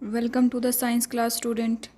Welcome to the science class, student.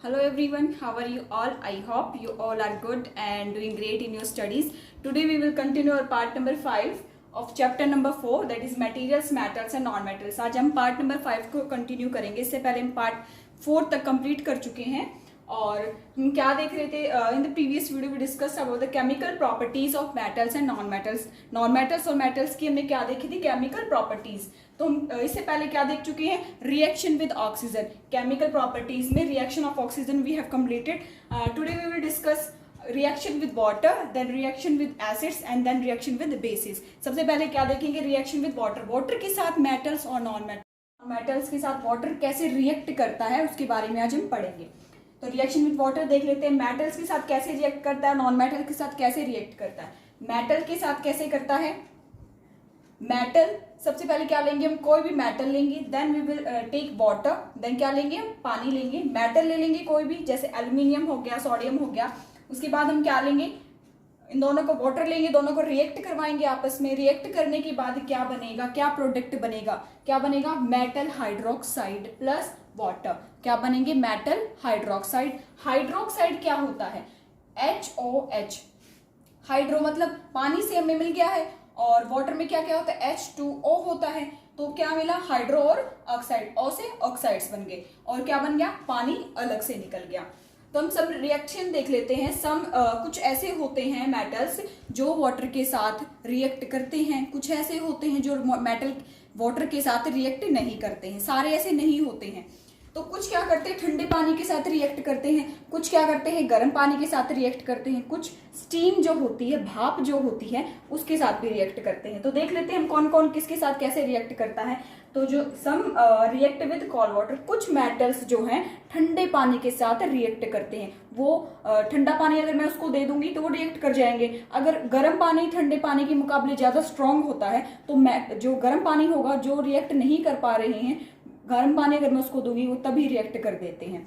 Hello everyone, how are you all? I hope you all are good and doing great in your studies. Today we will continue our part number 5 of chapter number 4, that is materials, metals and non-metals. आज हम part number 5 को continue करेंगे. इससे पहले हम part 4 तक complete कर चुके हैं और हम क्या देख रहे थे in the previous video we discuss about the chemical properties of metals and non metals और मेटल्स की हमने क्या देखी थी, केमिकल प्रॉपर्टीज. तो हम इससे पहले क्या देख चुके हैं, reaction with oxygen. Chemical properties में reaction of oxygen we have completed. Today we will discuss reaction with water, then reaction with acids and then reaction with bases. सबसे पहले क्या देखेंगे, रिएक्शन विद वाटर. वाटर के साथ metals और non metals के साथ वाटर कैसे रिएक्ट करता है उसके बारे में आज हम पढ़ेंगे. तो रिएक्शन विद वाटर देख लेते हैं. मेटल्स के साथ कैसे रिएक्ट करता है, नॉन मेटल के साथ कैसे रिएक्ट करता है. मेटल के साथ कैसे करता है, मेटल सबसे पहले क्या लेंगे, हम कोई भी मेटल लेंगे, then we will take water, then क्या लेंगे, हम पानी लेंगे. मेटल ले लेंगे कोई भी, जैसे एल्यूमिनियम हो गया, सोडियम हो गया. उसके बाद हम क्या लेंगे, इन दोनों को वाटर लेंगे, दोनों को रिएक्ट करवाएंगे आपस में. रिएक्ट करने के बाद क्या बनेगा, क्या प्रोडक्ट बनेगा, क्या बनेगा, मेटल हाइड्रोक्साइड प्लस वाटर. क्या बनेंगे, मेटल हाइड्रोक्साइड. हाइड्रोक्साइड क्या होता है, HOH. हाइड्रो मतलब पानी से हमें मिल गया है और वाटर में क्या क्या होता है, H2O होता है. तो क्या मिला, हाइड्रो और ऑक्साइड, O से ऑक्साइड्स बन गए और क्या बन गया, पानी अलग से निकल गया. तो हम सब रिएक्शन देख लेते हैं. कुछ ऐसे होते हैं मेटल्स जो वाटर के साथ रिएक्ट करते हैं, कुछ ऐसे होते हैं जो मेटल वाटर के साथ रिएक्ट नहीं करते हैं. सारे ऐसे नहीं होते हैं. तो कुछ क्या करते हैं, ठंडे पानी के साथ रिएक्ट करते हैं, कुछ क्या करते हैं, गर्म पानी के साथ रिएक्ट करते हैं, कुछ स्टीम जो होती है, भाप जो होती है, उसके साथ भी रिएक्ट करते हैं. तो देख लेते हैं हम कौन कौन किसके साथ कैसे रिएक्ट करता है. तो जो सम रिएक्ट विद कोल्ड वाटर, कुछ मेटल्स जो हैं ठंडे पानी के साथ रिएक्ट करते हैं. वो ठंडा पानी अगर मैं उसको दे दूंगी तो वो रिएक्ट कर जाएंगे. अगर गर्म पानी ठंडे पानी के मुकाबले ज्यादा स्ट्रांग होता है तो जो गर्म पानी होगा, जो रिएक्ट नहीं कर पा रहे हैं, गर्म पानी अगर मैं उसको दूंगी वो तभी रिएक्ट कर देते हैं.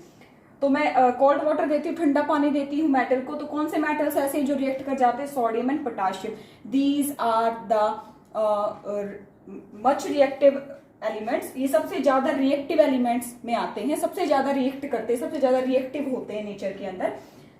तो मैं कोल्ड वाटर देती हूँ, ठंडा पानी देती हूँ मेटल को. तो कौन से मेटल्स ऐसे हैं जो रिएक्ट कर जाते हैं, sodium and potassium. These are the much reactive elements. ये सबसे ज्यादा रिएक्टिव एलिमेंट्स में आते हैं, सबसे ज्यादा रिएक्ट करते हैं, सबसे ज्यादा रिएक्टिव होते हैं नेचर के अंदर.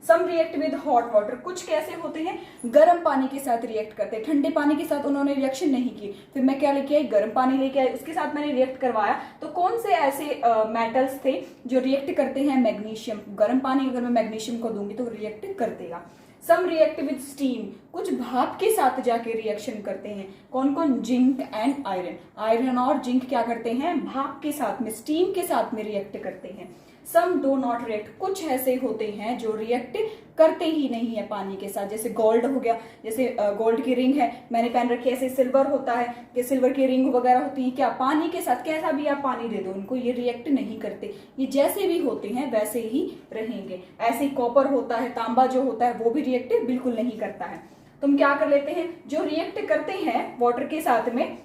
सम रिएक्ट विद हॉट वाटर, कुछ कैसे होते हैं, गर्म पानी के साथ रिएक्ट करते हैं. ठंडे पानी के साथ उन्होंने रिएक्शन नहीं की, फिर मैं क्या लेके आई, गर्म पानी लेके आई, उसके साथ मैंने रिएक्ट करवाया. तो कौन से ऐसे मेटल्स थे जो रिएक्ट करते हैं, मैग्नीशियम. गर्म पानी अगर मैं मैग्नीशियम को दूंगी तो रिएक्ट कर देगा. सम रिएक्ट विद स्टीम, कुछ भाप के साथ जाके रिएक्शन करते हैं. कौन कौन, जिंक एंड आयरन. आयरन और जिंक क्या करते हैं, भाप के साथ में, स्टीम के साथ में रिएक्ट करते हैं. सम डू नॉट रिएक्ट, कुछ ऐसे होते हैं जो रिएक्ट करते ही नहीं है पानी के साथ. जैसे गोल्ड हो गया, जैसे गोल्ड की रिंग है मैंने पहन रखी है, ऐसे सिल्वर होता है, कि सिल्वर की रिंग वगैरह होती है, क्या पानी के साथ कैसा भी आप पानी दे दो उनको, ये रिएक्ट नहीं करते. ये जैसे भी होते हैं वैसे ही रहेंगे. ऐसे ही कॉपर होता है, तांबा जो होता है वो भी रिएक्ट बिल्कुल नहीं करता है. तुम क्या कर लेते हैं, जो रिएक्ट करते हैं वाटर के साथ में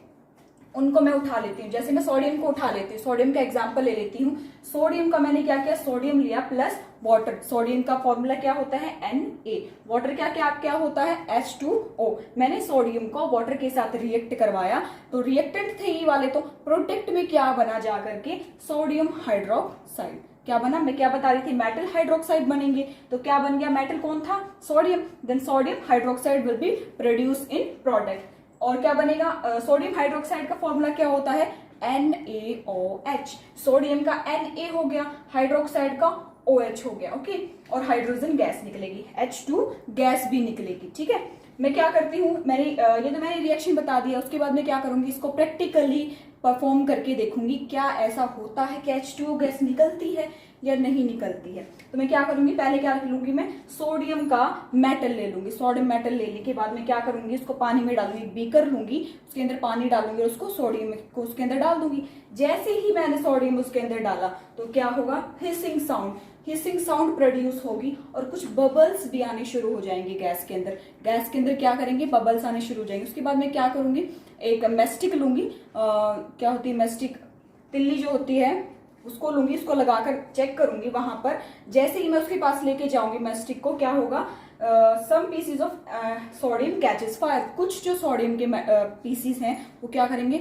उनको मैं उठा लेती हूँ. जैसे मैं सोडियम को उठा लेती हूँ, सोडियम का एग्जांपल ले लेती हूँ. सोडियम का मैंने क्या किया, सोडियम लिया प्लस वाटर. सोडियम का फॉर्मूला क्या होता है, Na. वाटर क्या क्या क्या होता है, H2O. मैंने सोडियम को वाटर के साथ रिएक्ट करवाया तो रिएक्टेंट थे ये वाले, तो प्रोडक्ट में क्या बना जा करके, सोडियम हाइड्रोक्साइड. क्या बना, मैं क्या बता रही थी, मेटल हाइड्रोक्साइड बनेंगे. तो क्या बन गया, मेटल कौन था, sodium. Then sodium hydroxide will be produce in product. और क्या बनेगा, सोडियम हाइड्रोक्साइड का फॉर्मूला क्या होता है, NaOH. सोडियम का Na हो गया, हाइड्रोक्साइड का OH हो गया. ओके, और हाइड्रोजन गैस निकलेगी, H2 गैस भी निकलेगी. ठीक है, मैं क्या करती हूँ, ये तो मैंने रिएक्शन बता दिया. उसके बाद मैं क्या करूंगी, इसको प्रैक्टिकली परफॉर्म करके देखूंगी क्या ऐसा होता है कि H2O गैस निकलती है या नहीं निकलती है. तो मैं क्या करूंगी, पहले क्या लूंगी, मैं सोडियम का मेटल ले लूंगी. सोडियम मेटल लेने के बाद मैं क्या करूंगी, इसको पानी में डालूंगी, बीकर लूंगी, उसके अंदर पानी डालूंगी और उसको सोडियम को उसके अंदर डाल दूंगी. जैसे ही मैंने सोडियम उसके अंदर डाला तो क्या होगा, hissing sound. Hissing sound produce होगी और कुछ बबल्स भी आने शुरू हो जाएंगे गैस के अंदर. गैस के अंदर क्या करेंगे, बबल्स आने शुरू हो जाएंगे. उसके बाद मैं क्या करूंगी, एक मैस्टिक लूंगी. क्या होती है मैस्टिक, तिल्ली जो होती है उसको लूंगी, उसको लगाकर चेक करूंगी वहां पर. जैसे ही मैं उसके पास लेके जाऊंगी मैस्टिक को, क्या होगा, some pieces of sodium catches fire, कुछ जो सोडियम के पीसीज हैं वो क्या करेंगे,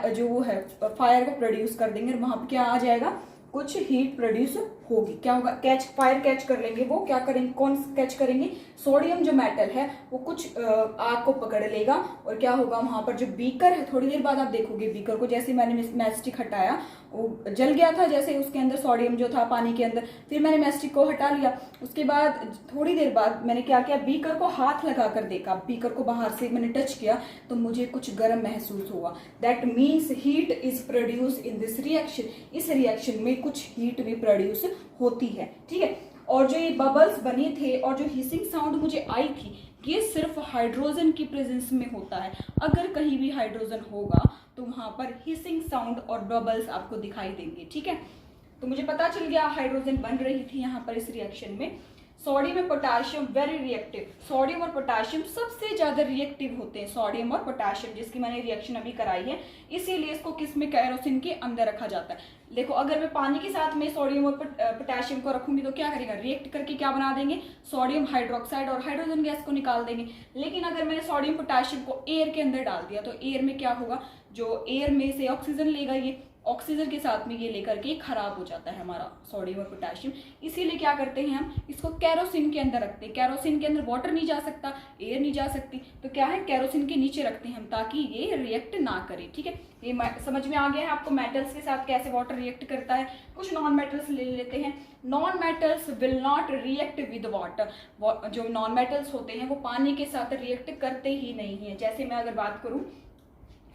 जो वो है फायर को प्रोड्यूस कर देंगे, वहां पे क्या आ जाएगा, कुछ हीट प्रोड्यूस होगी, क्या होगा, फायर कैच कर लेंगे, वो क्या करेंगे, कौन कैच करेंगे, सोडियम जो मेटल है वो कुछ आग को पकड़ लेगा और क्या होगा, वहां पर जो बीकर है, थोड़ी देर बाद आप देखोगे बीकर को, जैसे मैंने मैस्टिक हटाया वो जल गया था, जैसे उसके अंदर सोडियम जो था पानी के अंदर, फिर मैंने मैस्टिक को हटा लिया, उसके बाद थोड़ी देर बाद मैंने क्या किया, बीकर को हाथ लगा कर देखा, बीकर को बाहर से मैंने टच किया तो मुझे कुछ गर्म महसूस हुआ, that means heat is produce in this reaction, इस रिएक्शन में कुछ हीट भी प्रोड्यूस होती है, ठीक है। और जो ये बबल्स बने थे और जो हिसिंग साउंड मुझे आई थी, ये सिर्फ हाइड्रोजन की प्रेजेंस में होता है, अगर कहीं भी हाइड्रोजन होगा तो वहां पर हिसिंग साउंड और बबल्स आपको दिखाई देंगे, ठीक है। तो मुझे पता चल गया हाइड्रोजन बन रही थी यहाँ पर इस रिएक्शन में। सोडियम और पोटाशियम वेरी रिएक्टिव, सोडियम और पोटाशियम सबसे ज्यादा रिएक्टिव होते हैं, सोडियम और पोटाशियम, जिसकी मैंने रिएक्शन अभी कराई है, इसीलिए इसको किस में, केरोसिन के अंदर रखा जाता है। देखो अगर मैं पानी के साथ में सोडियम और पोटाशियम को रखूंगी तो क्या करेगा, रिएक्ट करके क्या बना देंगे, सोडियम हाइड्रोक्साइड और हाइड्रोजन गैस को निकाल देंगे। लेकिन अगर मैंने सोडियम पोटाशियम को एयर के अंदर डाल दिया तो एयर में क्या होगा, जो एयर में से ऑक्सीजन लेगा, ये ऑक्सीजन के साथ में ये लेकर के खराब हो जाता है हमारा सोडियम और पोटाशियम, इसीलिए क्या करते हैं हम इसको केरोसिन के अंदर रखते हैं। केरोसिन के अंदर वाटर नहीं जा सकता, एयर नहीं जा सकती, तो क्या है केरोसिन के नीचे रखते हैं हम ताकि ये रिएक्ट ना करे, ठीक है। ये समझ में आ गया है आपको मेटल्स के साथ कैसे वाटर रिएक्ट करता है। कुछ नॉन मेटल्स ले लेते हैं। Non metals will not react with water, जो नॉन मेटल्स होते हैं वो पानी के साथ रिएक्ट करते ही नहीं है। जैसे मैं अगर बात करूं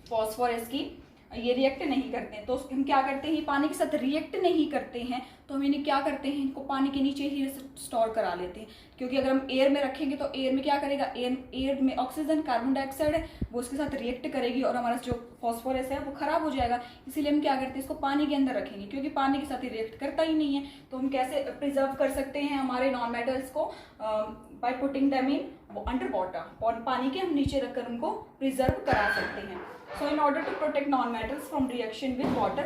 फॉस्फोरस की, ये रिएक्ट नहीं करते हैं, तो हम क्या करते हैं, पानी के साथ रिएक्ट नहीं करते हैं तो हम इन्हें क्या करते हैं, इनको पानी के नीचे ही स्टोर करा लेते हैं, क्योंकि अगर हम एयर में रखेंगे तो एयर में क्या करेगा, एयर में ऑक्सीजन कार्बन डाइऑक्साइड है वो उसके साथ रिएक्ट करेगी और हमारा जो फॉस्फोरस है वो खराब हो जाएगा। इसीलिए हम क्या करते हैं, इसको पानी के अंदर रखेंगे, क्योंकि पानी के साथ रिएक्ट करता ही नहीं है। तो हम कैसे प्रिजर्व कर सकते हैं हमारे नॉन मेटल्स को, by putting them in under water, पानी के हम नीचे रखकर उनको प्रिजर्व करा सकते हैं। So in order to protect non-metals from reaction with water,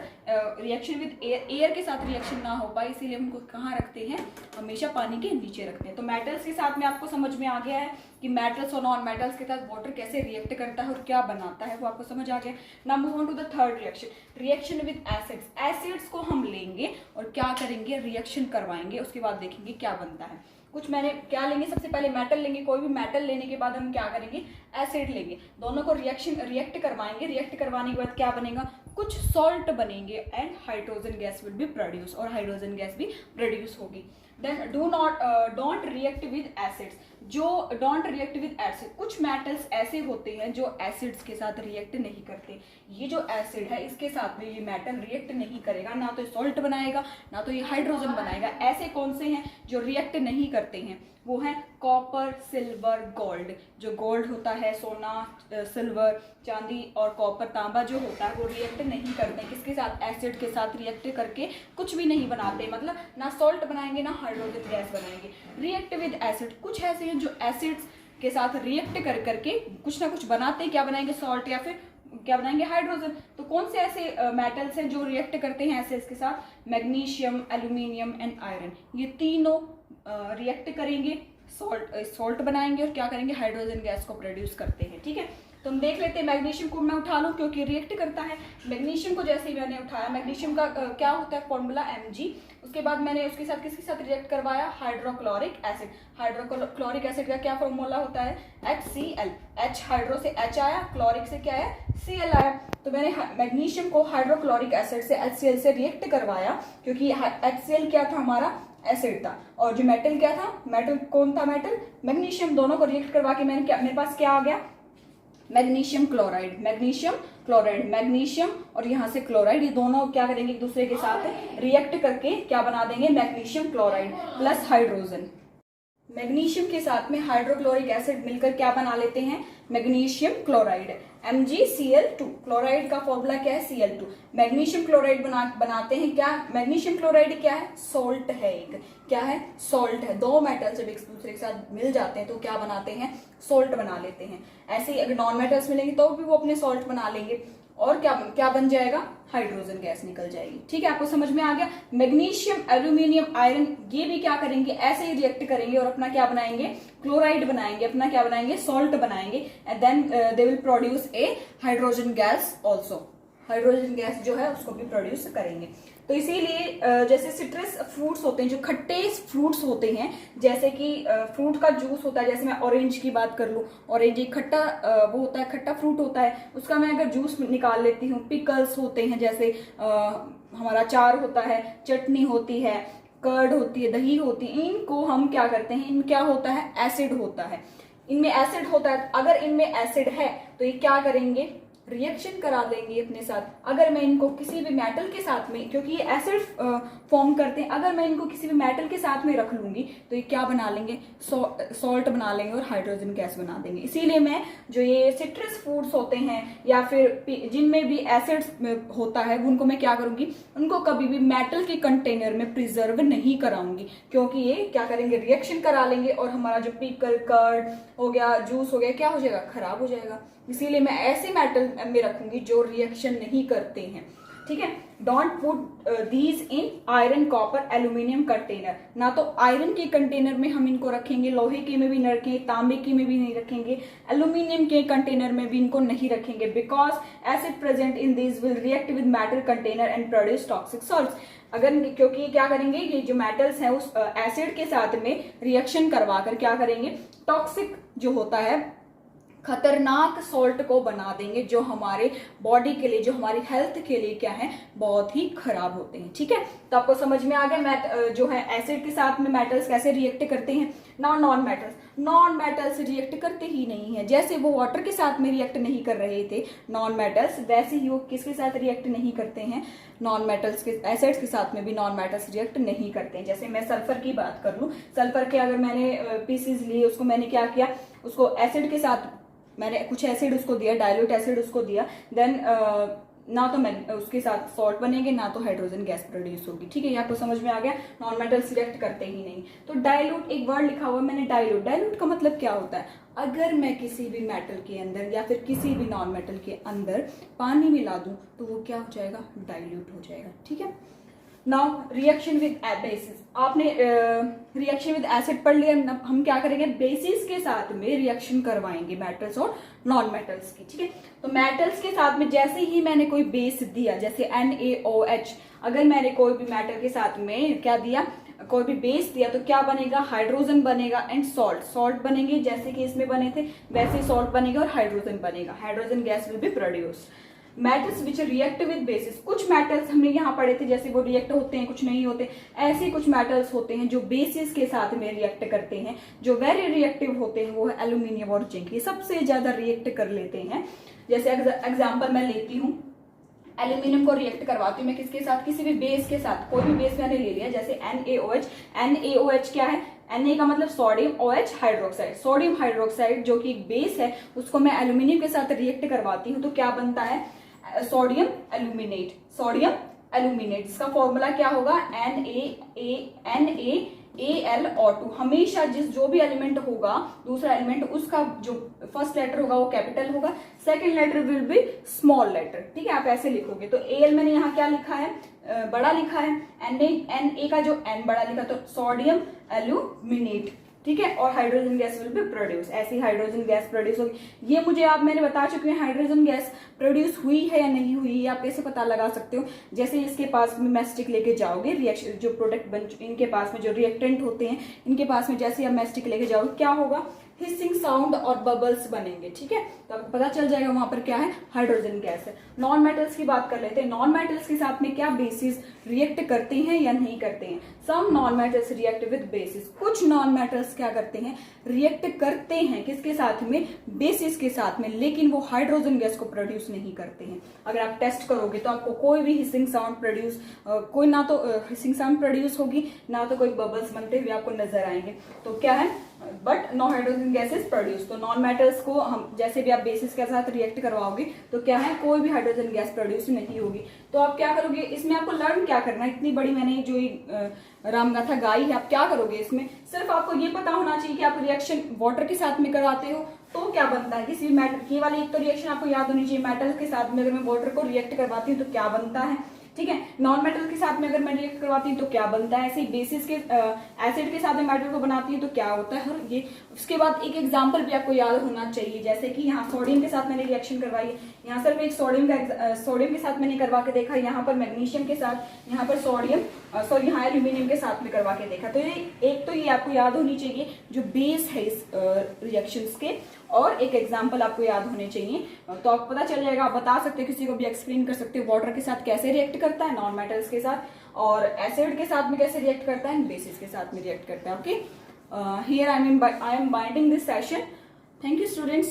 reaction with air के साथ reaction ना हो पाए, इसीलिए हम उनको कहाँ रखते हैं, हमेशा पानी के नीचे रखते हैं। तो मेटल्स के साथ में आपको समझ में आ गया है कि मेटल्स और नॉन मेटल्स के साथ वाटर कैसे रिएक्ट करता है और क्या बनाता है, वो आपको समझ आ गया। Now move on to the third reaction, reaction with acids. Acids को हम लेंगे और क्या करेंगे, रिएक्शन करवाएंगे, उसके बाद देखेंगे क्या बनता है। कुछ मैंने क्या लेंगे, सबसे पहले मेटल लेंगे, कोई भी मेटल लेने के बाद हम क्या करेंगे, एसिड लेंगे, दोनों को रिएक्ट करवाएंगे। रिएक्ट करवाने के बाद क्या बनेगा, कुछ सॉल्ट बनेंगे and hydrogen gas will be produce, और हाइड्रोजन गैस भी प्रोड्यूस होगी। Then don't react with acids, जो डोंट रिएक्ट विद एसिड, कुछ मेटल्स ऐसे होते हैं जो एसिड्स के साथ रिएक्ट नहीं करते। ये जो एसिड है इसके साथ में ये मेटल रिएक्ट नहीं करेगा, ना तो सॉल्ट बनाएगा ना तो ये हाइड्रोजन बनाएगा। ऐसे कौन से हैं जो रिएक्ट नहीं करते हैं, वो है कॉपर, सिल्वर, गोल्ड। जो गोल्ड होता है, सोना, सिल्वर, चांदी और कॉपर, तांबा जो होता है वो रिएक्ट नहीं करते, किसके साथ, एसिड के साथ रिएक्ट करके कुछ भी नहीं बनाते, मतलब ना सॉल्ट बनाएंगे ना हाइड्रोजन गैस बनाएंगे। रिएक्ट विद एसिड, कुछ ऐसे हैं जो एसिड्स के साथ रिएक्ट कर करके कुछ ना कुछ बनाते हैं, क्या बनाएंगे, सॉल्ट या फिर क्या बनाएंगे, हाइड्रोजन। तो कौन से ऐसे मेटल्स हैं जो रिएक्ट करते हैं एसिड्स के साथ, मैग्नीशियम, एल्यूमिनियम एंड आयरन, ये तीनों रिएक्ट करेंगे, सॉल्ट बनाएंगे और क्या करेंगे, हाइड्रोजन गैस को प्रोड्यूस करते हैं, ठीक है। तो हम देख लेते हैं, मैग्नीशियम को मैं उठा लूँ क्योंकि रिएक्ट करता है। मैग्नीशियम को जैसे ही मैंने उठाया, मैग्नीशियम का क्या होता है फॉर्मूला Mg, उसके बाद मैंने उसके साथ किसके साथ रिएक्ट करवाया, हाइड्रोक्लोरिक एसिड। हाइड्रोक्लोरिक एसिड का क्या फॉर्मूला होता है, HCl, H हाइड्रो से H आया, क्लोरिक से क्या है, Cl आया। तो मैंने मैग्नीशियम को हाइड्रोक्लोरिक एसिड से HCl से रिएक्ट करवाया, क्योंकि HCl क्या था, हमारा एसिड था, और जो मेटल क्या था, मेटल कौन था, मेटल मैग्नीशियम। दोनों को रिएक्ट करवा के मैंने क्या, मेरे पास क्या आ गया, magnesium chloride, magnesium chloride, magnesium और यहाँ से क्लोराइड, ये दोनों क्या करेंगे, एक दूसरे के साथ रिएक्ट करके क्या बना देंगे, magnesium chloride plus hydrogen. Magnesium के साथ में हाइड्रोक्लोरिक एसिड मिलकर क्या बना लेते हैं, मैग्नीशियम क्लोराइड, MgCl2। क्लोराइड का फॉर्मूला क्या है, Cl2। मैग्नीशियम क्लोराइड बनाते हैं क्या, मैग्नीशियम क्लोराइड क्या है, सोल्ट है, एक क्या है, सोल्ट है। दो मेटल जब एक दूसरे के साथ मिल जाते हैं तो क्या बनाते हैं, सोल्ट बना लेते हैं। ऐसे ही अगर नॉन मेटल्स मिलेंगे तो भी वो अपने सॉल्ट बना लेंगे। और क्या क्या बन जाएगा, हाइड्रोजन गैस निकल जाएगी। ठीक है, आपको समझ में आ गया। मैग्नीशियम, एल्यूमिनियम, आयरन ये भी क्या करेंगे, ऐसे ही रिएक्ट करेंगे और अपना क्या बनाएंगे, क्लोराइड बनाएंगे, अपना क्या बनाएंगे, सॉल्ट बनाएंगे, and then they will produce a hydrogen gas also. Hydrogen gas जो है उसको भी प्रोड्यूस करेंगे। तो इसीलिए जैसे सिट्रस फ्रूट्स होते हैं, जो खट्टे फ्रूट्स होते हैं, जैसे कि फ्रूट का जूस होता है, जैसे मैं ऑरेंज की बात कर लूँ, ऑरेंज एक खट्टा वो होता है, खट्टा फ्रूट होता है, उसका मैं अगर जूस निकाल लेती हूँ। पिकल्स होते हैं, जैसे हमारा अचार होता है, चटनी होती है, कर्ड होती है, दही होती है, इनको हम क्या करते हैं, इन क्या होता है, एसिड होता है, इनमें एसिड होता है। अगर इनमें एसिड है तो ये क्या करेंगे, रिएक्शन करा देंगे अपने साथ। अगर मैं इनको किसी भी मेटल के साथ में, क्योंकि ये एसिड फॉर्म करते हैं, अगर मैं इनको किसी भी मेटल के साथ में रख लूंगी तो ये क्या बना लेंगे, सॉल्ट बना लेंगे और हाइड्रोजन गैस बना देंगे। इसीलिए मैं जो ये सिट्रस फ्रूट्स होते हैं या फिर जिनमें भी एसिड होता है, उनको मैं क्या करूंगी, उनको कभी भी मेटल के कंटेनर में प्रिजर्व नहीं कराऊंगी, क्योंकि ये क्या करेंगे, रिएक्शन करा लेंगे और हमारा जो पिकल, कर्ड हो गया, जूस हो गया, क्या हो जाएगा, खराब हो जाएगा। इसीलिए मैं ऐसे मेटल में रखूंगी जो रिएक्शन नहीं करते हैं। ठीक है, don't put these in iron, copper, aluminium container. ना तो आयरन के कंटेनर में हम इनको रखेंगे, लोहे के में भी नहीं रखेंगे, तांबे के में भी नहीं रखेंगे, एल्यूमिनियम के कंटेनर में भी इनको नहीं रखेंगे, because acid present in these will react with metal container and produce toxic salts. अगर क्योंकि क्या करेंगे, ये जो मेटल्स हैं उस एसिड के साथ में रिएक्शन करवा कर क्या करेंगे, टॉक्सिक जो होता है, खतरनाक सॉल्ट को बना देंगे, जो हमारे बॉडी के लिए, जो हमारी हेल्थ के लिए क्या है, बहुत ही खराब होते हैं। ठीक है, तो आपको समझ में आ गया जो है एसिड के साथ में मेटल्स कैसे रिएक्ट करते हैं। नॉन मेटल्स रिएक्ट करते ही नहीं है। जैसे वो वाटर के साथ में रिएक्ट नहीं कर रहे थे नॉन मेटल्स, वैसे ही वो किसके साथ रिएक्ट नहीं करते हैं, नॉन मेटल्स के, एसिड्स के साथ में भी नॉन मेटल्स रिएक्ट नहीं करते हैं। जैसे मैं सल्फर की बात कर लूं, सल्फर के अगर मैंने पीसीज लिए, उसको मैंने क्या किया, उसको एसिड के साथ मैंने कुछ एसिड उसको दिया, डाइल्यूट एसिड उसको दिया, देन ना तो मैं उसके साथ सॉल्ट बनेंगे, ना तो हाइड्रोजन गैस प्रोड्यूस होगी। ठीक है, ये आपको समझ में आ गया। नॉन मेटल्स रिएक्ट करते ही नहीं। तो डाइल्यूट, एक वर्ड लिखा हुआ मैंने, डाइल्यूट। डाइल्यूट का मतलब क्या होता है, अगर मैं किसी भी मेटल के अंदर या फिर किसी भी नॉन मेटल के अंदर पानी मिला दूं तो वो क्या हो जाएगा, डाइल्यूट हो जाएगा। ठीक है, नाउ रिएक्शन विद बेसिस, आपने रिएक्शन विद एसिड पढ़ लिया। हम क्या करेंगे, बेसिस के साथ में रिएक्शन करवाएंगे मेटल्स और नॉन मेटल्स की। ठीक है, तो मेटल्स के साथ में जैसे ही मैंने कोई बेस दिया, जैसे NaOH, अगर मैंने कोई भी मेटल के साथ में क्या दिया, कोई भी बेस दिया, तो क्या बनेगा, हाइड्रोजन बनेगा एंड सॉल्ट बनेंगे, जैसे कि इसमें बने थे वैसे ही सॉल्ट बनेगा और हाइड्रोजन बनेगा, hydrogen gas will be produce. Metals which react with bases, कुछ मेटल्स हमने यहाँ पढ़े थे, जैसे वो रिएक्ट होते हैं, कुछ नहीं होते। ऐसे कुछ मेटल्स होते हैं जो बेसिस के साथ में रिएक्ट करते हैं, जो वेरी रिएक्टिव होते हैं, वो है एल्यूमिनियम और जिंक, ये सबसे ज्यादा रिएक्ट कर लेते हैं। जैसे एग्जाम्पल मैं लेती हूँ, एल्यूमिनियम को रिएक्ट करवाती हूँ मैं किसके साथ, किसी भी बेस के साथ, कोई भी बेस मैंने ले लिया, जैसे NaOH। NaOH क्या है, Na का मतलब sodium, OH hydroxide, sodium hydroxide जो कि एक बेस है, उसको मैं एल्यूमिनियम के साथ रिएक्ट करवाती हूँ तो क्या बनता है, सोडियम एल्यूमिनेट। इसका फॉर्मूला क्या होगा, NaAlO2। हमेशा जो भी एलिमेंट होगा, दूसरा एलिमेंट, उसका जो फर्स्ट लेटर होगा वो कैपिटल होगा, second letter will be small letter. ठीक है, आप ऐसे लिखोगे। तो Al मैंने यहाँ क्या लिखा है, बड़ा लिखा है, Na का जो N बड़ा लिखा, तो सोडियम एल्यूमिनेट। ठीक है, और hydrogen gas will be produce, ऐसी हाइड्रोजन गैस प्रोड्यूस होगी। ये मुझे मैंने बता चुकी हूँ, हाइड्रोजन गैस प्रोड्यूस हुई है या नहीं हुई, आप कैसे पता लगा सकते हो। जैसे इसके पास में मैस्टिक लेके जाओगे, रिएक्शन जो प्रोडक्ट बन, इनके पास में जो रिएक्टेंट होते हैं, इनके पास में जैसे आप मैस्टिक लेके जाओगे, क्या होगा, हिसिंग साउंड और बबल्स बनेंगे। ठीक है, तो आपको पता चल जाएगा वहां पर क्या है, हाइड्रोजन गैस है। नॉन मेटल्स की बात कर लेते हैं। नॉन मेटल्स के साथ में क्या बेसिस रिएक्ट करते हैं या नहीं करते हैं। Some non metals react with bases, कुछ नॉन मेटल्स क्या करते हैं, रिएक्ट करते हैं किसके साथ में, बेसिस के साथ में, लेकिन वो हाइड्रोजन गैस को प्रोड्यूस नहीं करते हैं। अगर आप टेस्ट करोगे तो आपको कोई भी हिसिंग साउंड प्रोड्यूस, कोई ना तो हिसिंग साउंड प्रोड्यूस होगी, ना तो कोई बबल्स बनते हुए आपको नजर आएंगे। तो क्या है, but no hydrogen gases produce. तो नॉन मेटल्स को हम जैसे भी आप बेसिस के साथ रिएक्ट करवाओगे तो क्या है, कोई भी हाइड्रोजन गैस प्रोड्यूस नहीं होगी। तो आप क्या करोगे, इसमें आपको लर्न क्या करना है, इतनी बड़ी मैंने जो रामगाथा गाई है, आप क्या करोगे इसमें, सिर्फ आपको ये पता होना चाहिए कि आप रिएक्शन वाटर के साथ में कराते हो, तो क्या बनता है किसी भी मेटल, ये वाली एक तो रिएक्शन आपको याद होनी चाहिए, मेटल के साथ में अगर मैं वाटर को रिएक्ट करवाती हूँ तो क्या बनता है, ठीक है। नॉन मेटल के साथ में अगर मैं रिएक्ट करवाती हूँ तो क्या बनता है, ऐसे ही बेसिस के एसिड के साथ में मेटल को बनाती हूँ तो क्या होता है। और ये उसके बाद एक एग्जांपल भी आपको याद होना चाहिए, जैसे कि यहाँ सोडियम के साथ मैंने रिएक्शन करवाई है, यहाँ सर मैं एक सोडियम के साथ मैंने करवा के देखा, यहाँ पर मैग्नीशियम के साथ, यहाँ पर सोडियम सॉरी यहाँ एल्यूमिनियम के साथ में करवा के देखा। तो ये एक तो ये आपको याद होनी चाहिए जो बेस है इस रिएक्शंस के, और एक एग्जांपल आपको याद होने चाहिए। तो आपको पता चल जाएगा, आप बता सकते हो, किसी को भी एक्सप्लेन कर सकते हो वाटर के साथ कैसे रिएक्ट करता है, नॉन मेटल्स के साथ, और एसिड के साथ में कैसे रिएक्ट करता है, बेसिस के साथ में रिएक्ट करता है। Okay, here I am binding this session. Thank you students.